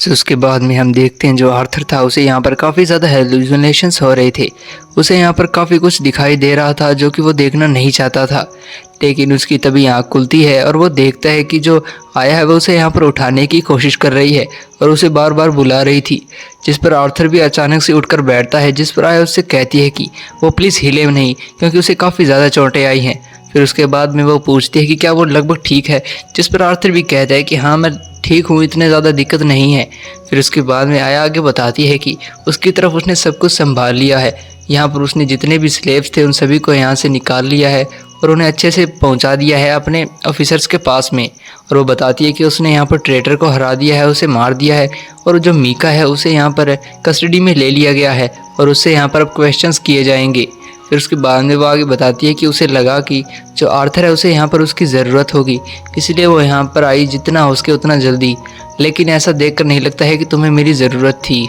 फिर उसके बाद में हम देखते हैं जो आर्थर था उसे यहाँ पर काफ़ी ज़्यादा हेलुसिनेशंस हो रहे थे। उसे यहाँ पर काफ़ी कुछ दिखाई दे रहा था जो कि वो देखना नहीं चाहता था, लेकिन उसकी तभी आँख खुलती है और वो देखता है कि जो आया है वो उसे यहाँ पर उठाने की कोशिश कर रही है और उसे बार बार बुला रही थी। जिस पर आर्थर भी अचानक से उठकर बैठता है, जिस पर आया उससे कहती है कि वो प्लीज़ हिले नहीं, क्योंकि उसे काफ़ी ज़्यादा चोटें आई हैं। फिर उसके बाद में वो पूछती है कि क्या वो लगभग ठीक है, जिस पर आर्थर भी कहता है कि हाँ मैं ठीक हूँ, इतने ज़्यादा दिक्कत नहीं है। फिर उसके बाद में आया आगे बताती है कि उसकी तरफ उसने सब कुछ संभाल लिया है। यहाँ पर उसने जितने भी स्लेव्स थे उन सभी को यहाँ से निकाल लिया है और उन्हें अच्छे से पहुँचा दिया है अपने ऑफिसर्स के पास में। और वो बताती है कि उसने यहाँ पर ट्रेटर को हरा दिया है, उसे मार दिया है, और जो मीका है उसे यहाँ पर कस्टडी में ले लिया गया है और उससे यहाँ पर अब क्वेश्चंस किए जाएंगे। फिर उसके बाद में वो आगे बताती है कि उसे लगा कि जो आर्थर है उसे यहाँ पर उसकी ज़रूरत होगी, इसलिए वो यहाँ पर आई जितना हो सके उतना जल्दी, लेकिन ऐसा देखकर नहीं लगता है कि तुम्हें मेरी ज़रूरत थी।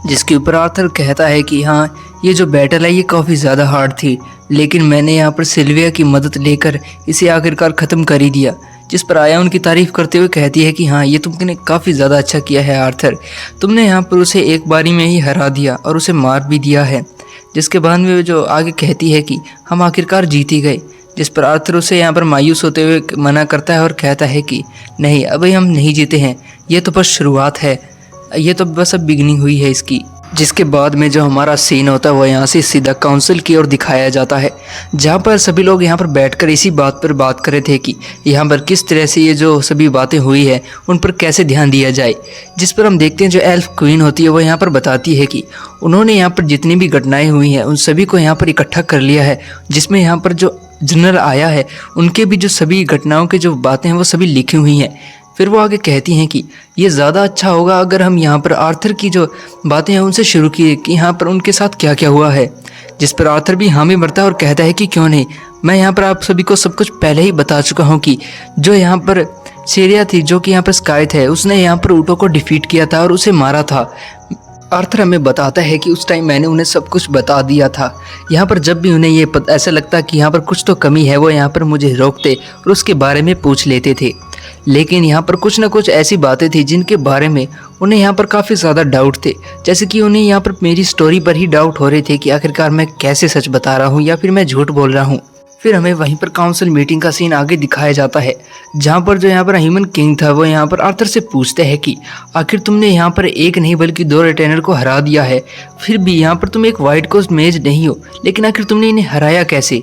जिसके ऊपर आर्थर कहता है कि हाँ ये जो बैटल है ये काफ़ी ज़्यादा हार्ड थी, लेकिन मैंने यहाँ पर सिल्विया की मदद लेकर इसे आखिरकार ख़त्म कर ही दिया। जिस पर आया उनकी तारीफ़ करते हुए कहती है कि हाँ ये तुमने काफ़ी ज़्यादा अच्छा किया है आर्थर, तुमने यहाँ पर उसे एक बारी में ही हरा दिया और उसे मार भी दिया है। जिसके बाद में जो आगे कहती है कि हम आखिरकार जीत ही गए। जिस पर आर्थर उसे यहाँ पर मायूस होते हुए मना करता है और कहता है कि नहीं अभी हम नहीं जीते हैं, ये तो बस शुरुआत है, ये तो बस अब बिगनिंग हुई है इसकी। जिसके बाद में जो हमारा सीन होता है वो यहाँ से सीधा काउंसिल की ओर दिखाया जाता है, जहाँ पर सभी लोग यहाँ पर बैठकर इसी बात पर बात कर रहे थे कि यहाँ पर किस तरह से ये जो सभी बातें हुई है उन पर कैसे ध्यान दिया जाए। जिस पर हम देखते हैं जो एल्फ क्वीन होती है वो यहाँ पर बताती है कि उन्होंने यहाँ पर जितनी भी घटनाएं हुई हैं उन सभी को यहाँ पर इकट्ठा कर लिया है, जिसमें यहाँ पर जो जनरल आया है उनके भी जो सभी घटनाओं की जो बातें हैं वो सभी लिखी हुई हैं। फिर वो आगे कहती हैं कि ये ज़्यादा अच्छा होगा अगर हम यहाँ पर आर्थर की जो बातें हैं उनसे शुरू किए कि यहाँ पर उनके साथ क्या क्या हुआ है। जिस पर आर्थर भी हामी भरता है और कहता है कि क्यों नहीं, मैं यहाँ पर आप सभी को सब कुछ पहले ही बता चुका हूँ कि जो यहाँ पर सीरिया थी जो कि यहाँ पर स्काइथ है उसने यहाँ पर ऊँटों को डिफीट किया था और उसे मारा था। आर्थर हमें बताता है कि उस टाइम मैंने उन्हें सब कुछ बता दिया था। यहाँ पर जब भी उन्हें ये ऐसा लगता कि यहाँ पर कुछ तो कमी है वो यहाँ पर मुझे रोकते और उसके बारे में पूछ लेते थे, लेकिन यहाँ पर कुछ ना कुछ ऐसी बातें थी जिनके बारे में उन्हें यहाँ पर काफ़ी ज़्यादा डाउट थे, जैसे कि उन्हें यहाँ पर मेरी स्टोरी पर ही डाउट हो रहे थे कि आखिरकार मैं कैसे सच बता रहा हूँ या फिर मैं झूठ बोल रहा हूँ। फिर हमें वहीं पर काउंसिल मीटिंग का सीन आगे दिखाया जाता है, जहाँ पर जो यहाँ पर ह्यूमन किंग था वो यहाँ पर आर्थर से पूछते हैं कि आखिर तुमने यहाँ पर एक नहीं बल्कि 2 रिटेनर को हरा दिया है, फिर भी यहाँ पर तुम एक वाइट कोस्ट मेज नहीं हो, लेकिन आखिर तुमने इन्हें हराया कैसे।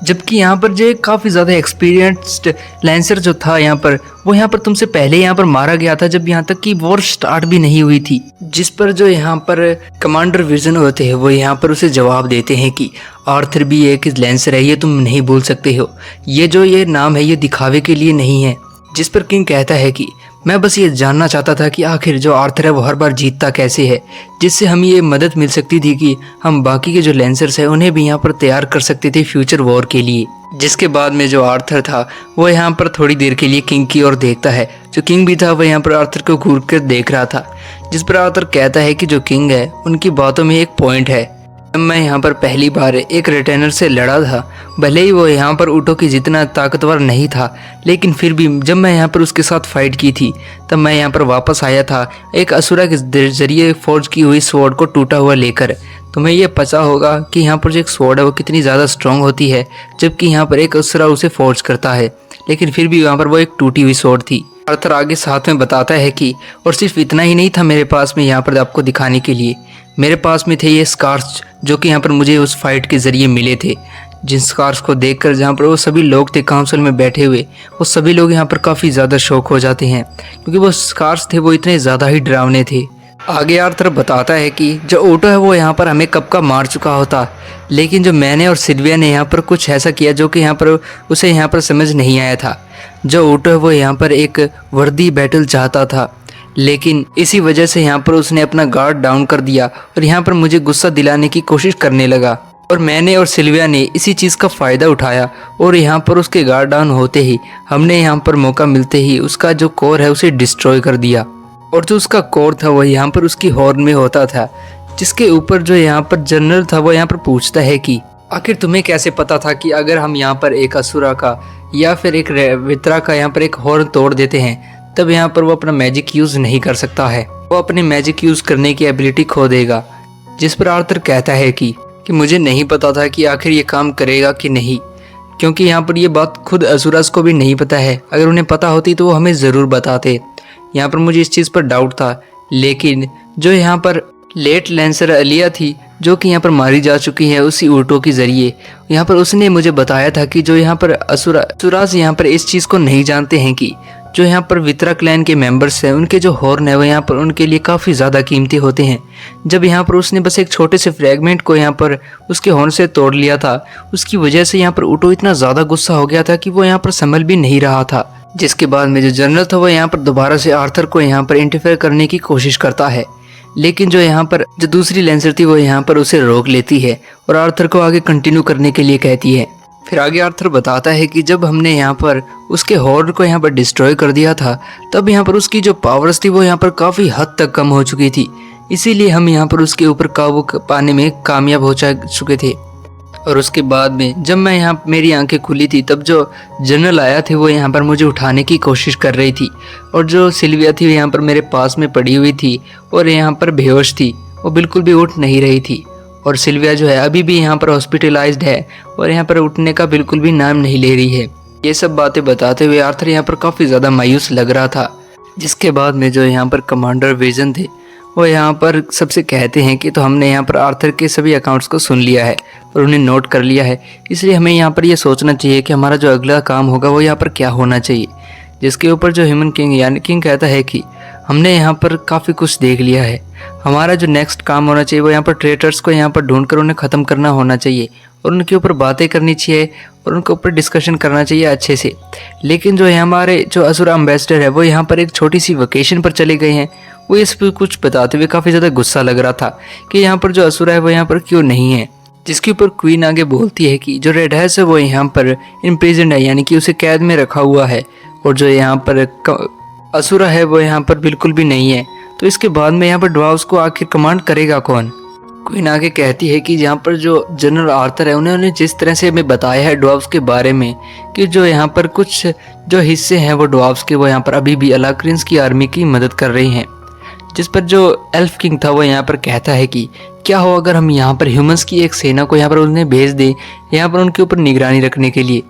जबकि यहाँ पर जो काफ़ी ज़्यादा एक्सपीरियंस्ड लैंसर जो था यहाँ पर वो यहाँ पर तुमसे पहले यहाँ पर मारा गया था जब यहाँ तक कि वॉर स्टार्ट भी नहीं हुई थी। जिस पर जो यहाँ पर कमांडर विजन होते हैं वो यहाँ पर उसे जवाब देते हैं कि आर्थर भी एक लैंसर है, ये तुम नहीं बोल सकते हो, ये नाम है ये दिखावे के लिए नहीं है। जिस पर किंग कहता है कि मैं बस ये जानना चाहता था कि आखिर जो आर्थर है वो हर बार जीतता कैसे है, जिससे हमें ये मदद मिल सकती थी कि हम बाकी के जो लैंसर्स हैं उन्हें भी यहाँ पर तैयार कर सकते थे फ्यूचर वॉर के लिए। जिसके बाद में जो आर्थर था वो यहाँ पर थोड़ी देर के लिए किंग की ओर देखता है। जो किंग भी था वो यहाँ पर आर्थर को घूर कर देख रहा था। जिस पर आर्थर कहता है कि जो किंग है उनकी बातों में एक पॉइंट है। जब मैं यहाँ पर पहली बार एक रिटेनर से लड़ा था, भले ही वो यहाँ पर ऊँटों की जितना ताकतवर नहीं था, लेकिन फिर भी जब मैं यहाँ पर उसके साथ फाइट की थी तब मैं यहाँ पर वापस आया था एक असुरा के जरिए फोर्ज की हुई स्वॉर्ड को टूटा हुआ लेकर। तुम्हें ये पता होगा कि यहाँ पर जो एक स्वॉर्ड है वो कितनी ज़्यादा स्ट्रॉन्ग होती है, जबकि यहाँ पर एक असुरा उसे फोर्ज करता है, लेकिन फिर भी यहाँ पर वो एक टूटी हुई स्वॉर्ड थी। आर्थर आगे साथ में बताता है कि और सिर्फ इतना ही नहीं था मेरे पास में यहाँ पर आपको दिखाने के लिए, मेरे पास में थे ये स्कार्स जो कि यहाँ पर मुझे उस फाइट के ज़रिए मिले थे। जिन स्कार्स को देखकर जहाँ पर वो सभी लोग थे काउंसिल में बैठे हुए, वो सभी लोग यहाँ पर काफ़ी ज़्यादा शौक हो जाते हैं क्योंकि वो स्कार्स थे वो इतने ज़्यादा ही डरावने थे। आगे आर्थर बताता है कि जो ओटो है वो यहाँ पर हमें कब का मार चुका होता, लेकिन जो मैंने और सिल्विया ने यहाँ पर कुछ ऐसा किया जो कि यहाँ पर उसे यहाँ पर समझ नहीं आया था। जो ओटो है वो यहाँ पर एक वर्दी बैटल चाहता था, लेकिन इसी वजह से यहाँ पर उसने अपना गार्ड डाउन कर दिया और यहाँ पर मुझे गुस्सा दिलाने की कोशिश करने लगा, और मैंने और सिल्विया ने इसी चीज़ का फ़ायदा उठाया और यहाँ पर उसके गार्ड डाउन होते ही हमने यहाँ पर मौका मिलते ही उसका जो कोर है उसे डिस्ट्रॉय कर दिया। और जो उसका कोर था वो यहाँ पर उसकी हॉर्न में होता था। जिसके ऊपर जो यहाँ पर जनरल था वो यहाँ पर पूछता है कि आखिर तुम्हें कैसे पता था कि अगर हम यहाँ पर एक असुरा का या फिर एक वित्रा का यहाँ पर एक हॉर्न तोड़ देते हैं तब यहाँ पर वो अपना मैजिक यूज़ नहीं कर सकता है। वो अपनी मैजिक यूज़ करने की एबिलिटी खो देगा। जिस पर आर्थर कहता है कि मुझे नहीं पता था कि आखिर ये काम करेगा कि नहीं, क्योंकि यहाँ पर ये बात खुद असुरास को भी नहीं पता है। अगर उन्हें पता होती तो वो हमें ज़रूर बताते। यहाँ पर मुझे इस चीज़ पर डाउट था, लेकिन जो यहाँ पर लेट लैंसर अलिया थी, जो कि यहाँ पर मारी जा चुकी है उसी ऊँटों के ज़रिए, यहाँ पर उसने मुझे बताया था कि जो यहाँ पर असुरास यहाँ पर इस चीज़ को नहीं जानते हैं कि जो यहाँ पर वित्रा क्लैन के मेंबर्स हैं, उनके जो हॉर्न है वो यहाँ पर उनके लिए काफ़ी ज़्यादा कीमती होते हैं। जब यहाँ पर उसने बस एक छोटे से फ्रैगमेंट को यहाँ पर उसके हॉर्न से तोड़ लिया था, उसकी वजह से यहाँ पर ऊँटो इतना ज़्यादा गुस्सा हो गया था कि वो यहाँ पर संभल भी नहीं रहा था। जिसके बाद में जो जनरल था वो यहाँ पर दोबारा से आर्थर को यहाँ पर इंटरफेयर करने की कोशिश करता है, लेकिन जो यहाँ पर जो दूसरी लैंसर थी वो यहाँ पर उसे रोक लेती है और आर्थर को आगे कंटिन्यू करने के लिए कहती है। फिर आगे आर्थर बताता है कि जब हमने यहाँ पर उसके हॉर्न को यहाँ पर डिस्ट्रॉय कर दिया था, तब यहाँ पर उसकी जो पावर्स थी वो यहाँ पर काफ़ी हद तक कम हो चुकी थी, इसीलिए हम यहाँ पर उसके ऊपर काबू पाने में कामयाब हो चुके थे। और उसके बाद में जब मैं यहाँ मेरी आंखें खुली थी, तब जो जनरल आया थे वो यहाँ पर मुझे उठाने की कोशिश कर रही थी, और जो सिल्विया थी वो यहाँ पर मेरे पास में पड़ी हुई थी और यहाँ पर बेहोश थी, वो बिल्कुल भी उठ नहीं रही थी। और सिल्विया जो है अभी भी यहाँ पर हॉस्पिटलाइज्ड है और यहाँ पर उठने का बिल्कुल भी नाम नहीं ले रही है। ये सब बातें बताते हुए आर्थर यहाँ पर काफ़ी ज़्यादा मायूस लग रहा था। जिसके बाद में जो यहाँ पर कमांडर विजन थे वो यहाँ पर सबसे कहते हैं कि तो हमने यहाँ पर आर्थर के सभी अकाउंट्स को सुन लिया है और उन्हें नोट कर लिया है, इसलिए हमें यहाँ पर ये सोचना चाहिए कि हमारा जो अगला काम होगा वो यहाँ पर क्या होना चाहिए। जिसके ऊपर जो ह्यूमन किंग यानी किंग कहता है कि हमने यहाँ पर काफ़ी कुछ देख लिया है, हमारा जो नेक्स्ट काम होना चाहिए वो यहाँ पर ट्रेटर्स को यहाँ पर ढूंढकर उन्हें ख़त्म करना होना चाहिए और उनके ऊपर बातें करनी चाहिए और उनके ऊपर डिस्कशन करना चाहिए अच्छे से। लेकिन जो है हमारे जो असुरा एम्बेसडर है वो यहाँ पर एक छोटी सी वेकेशन पर चले गए हैं। वो इस पर कुछ बताते हुए काफ़ी ज़्यादा गुस्सा लग रहा था कि यहाँ पर जो असुरा है वो यहाँ पर क्यों नहीं है। जिसके ऊपर क्वीन आगे बोलती है कि जो रेड हैस है वो यहाँ पर इम्प्रिजन्ड है, यानी कि उसे कैद में रखा हुआ है, और जो यहाँ पर असुरा है वो यहाँ पर बिल्कुल भी नहीं है। तो इसके बाद में यहाँ पर ड्वार्व्स को आखिर कमांड करेगा कौन। क्वीन आगे कहती है कि यहाँ पर जो जनरल आर्थर है उन्होंने जिस तरह से हमें बताया है ड्वार्व्स के बारे में कि जो यहाँ पर कुछ जो हिस्से हैं वो ड्वार्व्स के वो यहाँ पर अभी भी अलाक्रियंस की आर्मी की मदद कर रही हैं। जिस पर जो एल्फ किंग था वो यहाँ पर कहता है कि क्या हो अगर हम यहाँ पर ह्यूमंस की एक सेना को यहाँ पर उन्हें भेज दें यहाँ पर उनके ऊपर निगरानी रखने के लिए।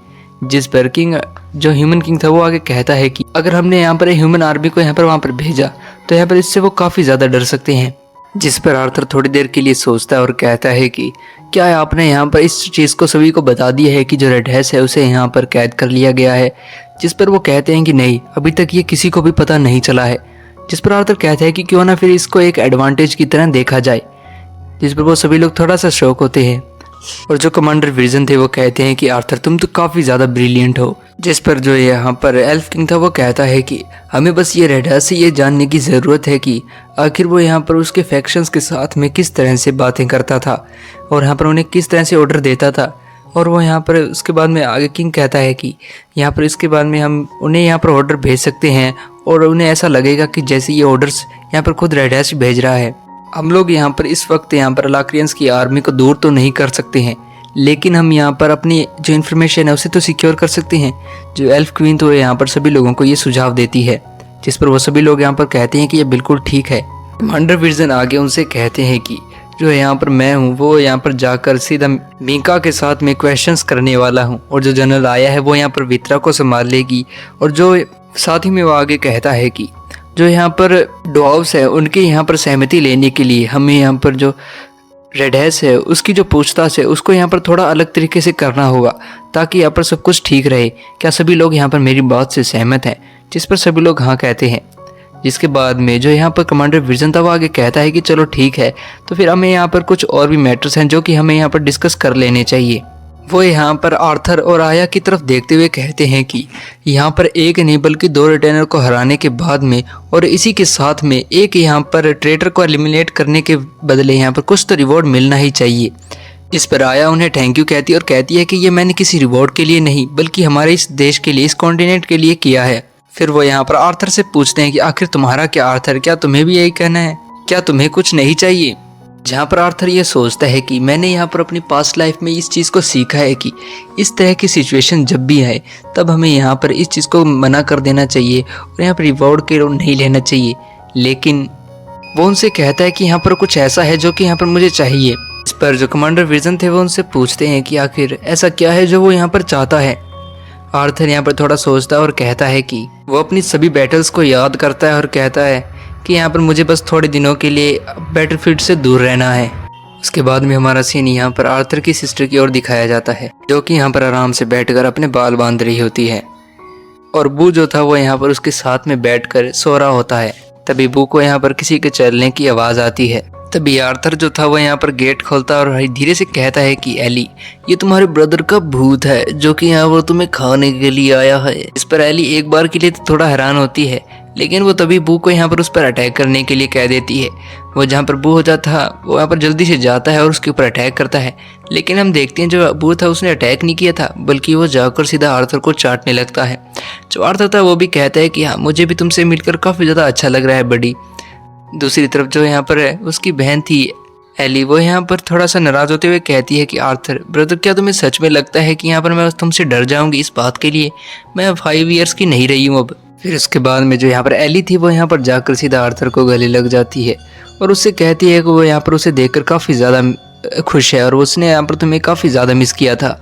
जिस पर किंग जो ह्यूमन किंग था वो आगे कहता है कि अगर हमने यहाँ पर ह्यूमन आर्मी को यहाँ पर वहाँ पर भेजा तो यहाँ पर इससे वो काफ़ी ज़्यादा डर सकते हैं। जिस पर आर्थर थोड़ी देर के लिए सोचता है और कहता है कि क्या आपने यहाँ पर इस चीज़ को सभी को बता दिया है कि जो रेड हैस है उसे यहाँ पर कैद कर लिया गया है। जिस पर वो कहते हैं कि नहीं, अभी तक ये किसी को भी पता नहीं चला है। जिस पर आर्थर कहता है कि क्यों ना फिर इसको एक एडवांटेज की तरह देखा जाए। जिस पर वो सभी लोग थोड़ा सा शौक होते हैं और जो कमांडर विजन थे वो कहते हैं कि आर्थर तुम तो काफ़ी ज़्यादा ब्रिलियंट हो। जिस पर जो यहाँ पर एल्फ किंग था वो कहता है कि हमें बस ये रेड हैस से ये जानने की ज़रूरत है कि आखिर वो यहाँ पर उसके फैक्शंस के साथ में किस तरह से बातें करता था और यहाँ पर उन्हें किस तरह से ऑर्डर देता था। और वो यहाँ पर उसके बाद में आगे किंग कहता है कि यहाँ पर इसके बाद में हम उन्हें यहाँ पर ऑर्डर भेज सकते हैं और उन्हें ऐसा लगेगा कि जैसे ये ऑर्डर्स यहाँ पर खुद रेड हैस भेज रहा है। हम लोग यहाँ पर इस वक्त यहाँ पर अलाक्रियंस की आर्मी को दूर तो नहीं कर सकते हैं, लेकिन हम यहाँ पर अपनी जो इन्फॉर्मेशन है उसे तो सिक्योर कर सकते हैं। जो एल्फ क्वीन तो यहाँ पर सभी लोगों को ये सुझाव देती है, जिस पर वो सभी लोग यहाँ पर कहते हैं कि ये बिल्कुल ठीक है। कमांडर विजन आगे उनसे कहते हैं कि जो यहाँ पर मैं हूँ वो यहाँ पर जाकर सीधा मीका के साथ में क्वेश्चंस करने वाला हूँ और जो जनरल आया है वो यहाँ पर वित्रा को संभाल लेगी। और जो साथ ही में वो आगे कहता है कि जो यहाँ पर ड्वार्व्स है उनके यहाँ पर सहमति लेने के लिए हमें यहाँ पर जो रेड हैस है उसकी जो पूछताछ है उसको यहाँ पर थोड़ा अलग तरीके से करना होगा ताकि यहाँ पर सब कुछ ठीक रहे। क्या सभी लोग यहाँ पर मेरी बात से सहमत हैं? जिस पर सभी लोग हाँ कहते हैं। जिसके बाद में जो यहाँ पर कमांडर विजन था वो आगे कहता है कि चलो ठीक है, तो फिर हमें यहाँ पर कुछ और भी मैटर्स हैं जो कि हमें यहाँ पर डिस्कस कर लेने चाहिए। वो यहाँ पर आर्थर और आया की तरफ देखते हुए कहते हैं कि यहाँ पर एक नहीं बल्कि 2 रिटेनर को हराने के बाद में और इसी के साथ में एक यहाँ पर ट्रेटर को एलिमिनेट करने के बदले यहाँ पर कुछ तो रिवॉर्ड मिलना ही चाहिए। इस पर आया उन्हें थैंक यू कहती है और कहती है कि ये मैंने किसी रिवॉर्ड के लिए नहीं बल्कि हमारे इस देश के लिए, इस कॉन्टिनेंट के लिए किया है। फिर वो यहाँ पर आर्थर से पूछते हैं कि आखिर तुम्हारा क्या आर्थर, क्या तुम्हें भी यही कहना है, क्या तुम्हें कुछ नहीं चाहिए? जहाँ पर आर्थर ये सोचता है कि मैंने यहाँ पर अपनी पास्ट लाइफ में इस चीज़ को सीखा है कि इस तरह की सिचुएशन जब भी आए तब हमें यहाँ पर इस चीज़ को मना कर देना चाहिए और यहाँ पर रिवॉर्ड के रोल नहीं लेना चाहिए। लेकिन वो उनसे कहता है कि यहाँ पर कुछ ऐसा है जो कि यहाँ पर मुझे चाहिए। इस पर जो कमांडर विजन थे वो उनसे पूछते हैं कि आखिर ऐसा क्या है जो वो यहाँ पर चाहता है। आर्थर यहाँ पर थोड़ा सोचता है और कहता है कि वो अपनी सभी बैटल्स को याद करता है और कहता है कि यहाँ पर मुझे बस थोड़े दिनों के लिए बैटलफील्ड से दूर रहना है। उसके बाद में हमारा सीन यहाँ पर आर्थर की सिस्टर की ओर दिखाया जाता है, जो कि यहाँ पर आराम से बैठकर अपने बाल बांध रही होती है और बू जो था वो यहाँ पर उसके साथ में बैठकर सो रहा होता है। तभी बू को यहाँ पर किसी के चलने की आवाज़ आती है। तभी आर्थर जो था वो यहाँ पर गेट खोलता है और धीरे से कहता है कि एली, ये तुम्हारे ब्रदर का भूत है जो कि यहाँ पर तुम्हें खाने के लिए आया है। इस पर एली एक बार के लिए तो थोड़ा हैरान होती है, लेकिन वो तभी बू को यहाँ पर उस पर अटैक करने के लिए कह देती है। वो जहाँ पर बू होता था वो यहाँ पर जल्दी से जाता है और उसके ऊपर अटैक करता है, लेकिन हम देखते हैं जो बू था उसने अटैक नहीं किया था, बल्कि वो जाकर सीधा आर्थर को चाटने लगता है। जो आर्थर था वो भी कहता है कि हाँ, मुझे भी तुमसे मिलकर काफ़ी ज़्यादा अच्छा लग रहा है बड़ी। दूसरी तरफ जो यहाँ पर है उसकी बहन थी एली, वो यहाँ पर थोड़ा सा नाराज़ होते हुए कहती है कि आर्थर ब्रदर, क्या तुम्हें सच में लगता है कि यहाँ पर मैं तुमसे डर जाऊंगी इस बात के लिए? मैं 5 ईयर्स की नहीं रही हूँ अब। फिर उसके बाद में जो यहाँ पर एली थी वो यहाँ पर जाकर सीधा आर्थर को गले लग जाती है और उससे कहती है कि वो यहाँ पर उसे देखकर काफ़ी ज़्यादा खुश है और उसने यहाँ पर तुम्हें काफ़ी ज़्यादा मिस किया था।